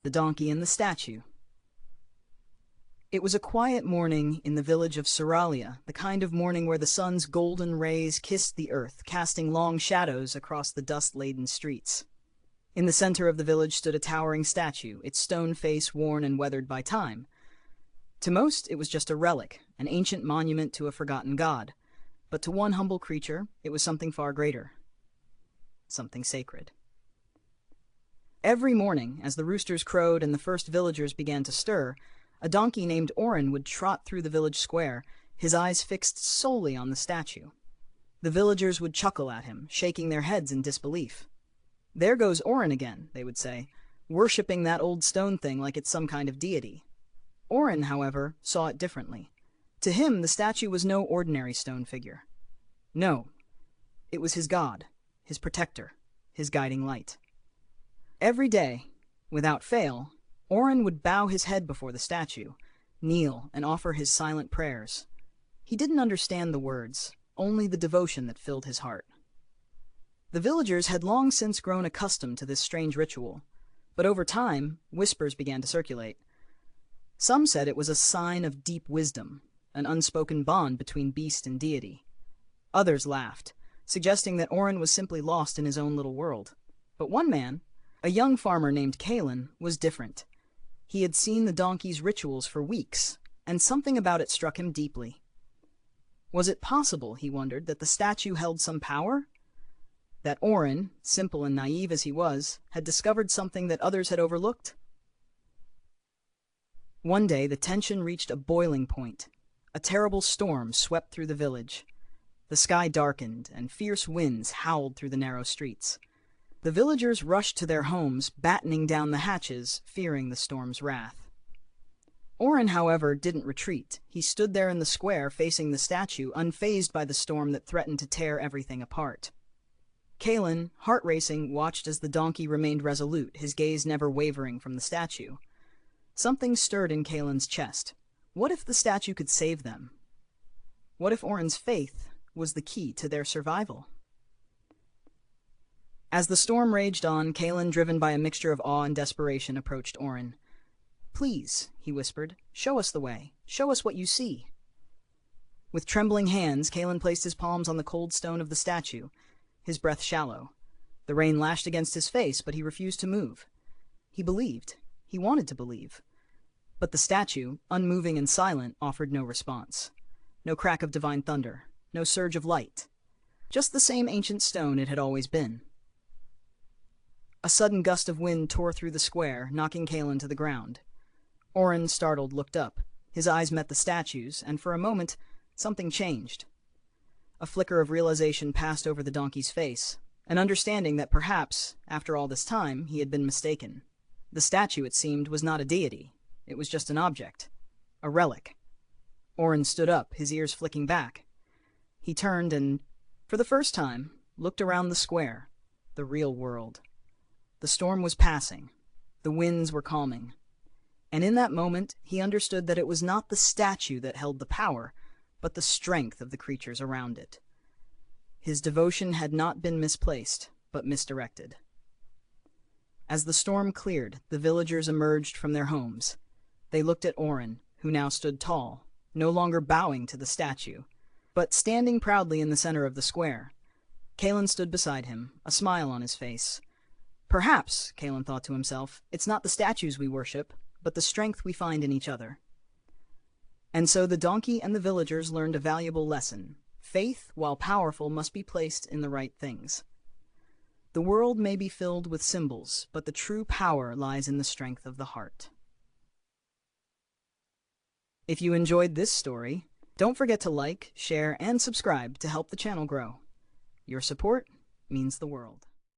The Donkey and the Statue. It was a quiet morning in the village of Seralia, the kind of morning where the sun's golden rays kissed the earth, casting long shadows across the dust-laden streets. In the center of the village stood a towering statue, its stone face worn and weathered by time. To most, it was just a relic, an ancient monument to a forgotten god. But to one humble creature, it was something far greater. Something sacred. Every morning, as the roosters crowed and the first villagers began to stir, a donkey named Orin would trot through the village square, his eyes fixed solely on the statue. The villagers would chuckle at him, shaking their heads in disbelief. "There goes Orin again," they would say, "worshipping that old stone thing like it's some kind of deity." Orin, however, saw it differently. To him, the statue was no ordinary stone figure. No, it was his god, his protector, his guiding light. Every day, without fail, Orin would bow his head before the statue, kneel, and offer his silent prayers. He didn't understand the words, only the devotion that filled his heart. The villagers had long since grown accustomed to this strange ritual, but over time, whispers began to circulate. Some said it was a sign of deep wisdom, an unspoken bond between beast and deity. Others laughed, suggesting that Orin was simply lost in his own little world. But one man, a young farmer named Kalen, was different. He had seen the donkey's rituals for weeks, and something about it struck him deeply. Was it possible, he wondered, that the statue held some power? That Orin, simple and naive as he was, had discovered something that others had overlooked? One day the tension reached a boiling point. A terrible storm swept through the village. The sky darkened, and fierce winds howled through the narrow streets. The villagers rushed to their homes, battening down the hatches, fearing the storm's wrath. Orin, however, didn't retreat. He stood there in the square, facing the statue, unfazed by the storm that threatened to tear everything apart. Kalen, heart racing, watched as the donkey remained resolute, his gaze never wavering from the statue. Something stirred in Kalen's chest. What if the statue could save them? What if Orin's faith was the key to their survival? As the storm raged on, Kalen, driven by a mixture of awe and desperation, approached Orin. "Please," he whispered, "show us the way. Show us what you see." With trembling hands, Kalen placed his palms on the cold stone of the statue, his breath shallow. The rain lashed against his face, but he refused to move. He believed. He wanted to believe. But the statue, unmoving and silent, offered no response. No crack of divine thunder, no surge of light. Just the same ancient stone it had always been. A sudden gust of wind tore through the square, knocking Kalen to the ground. Orin, startled, looked up. His eyes met the statue's, and for a moment, something changed. A flicker of realization passed over the donkey's face, an understanding that perhaps, after all this time, he had been mistaken. The statue, it seemed, was not a deity. It was just an object, a relic. Orin stood up, his ears flicking back. He turned and, for the first time, looked around the square, the real world. The storm was passing. The winds were calming. And in that moment, he understood that it was not the statue that held the power, but the strength of the creatures around it. His devotion had not been misplaced, but misdirected. As the storm cleared, the villagers emerged from their homes. They looked at Orin, who now stood tall, no longer bowing to the statue, but standing proudly in the center of the square. Kalen stood beside him, a smile on his face. Perhaps, Kalen thought to himself, it's not the statues we worship, but the strength we find in each other. And so the donkey and the villagers learned a valuable lesson. Faith, while powerful, must be placed in the right things. The world may be filled with symbols, but the true power lies in the strength of the heart. If you enjoyed this story, don't forget to like, share, and subscribe to help the channel grow. Your support means the world.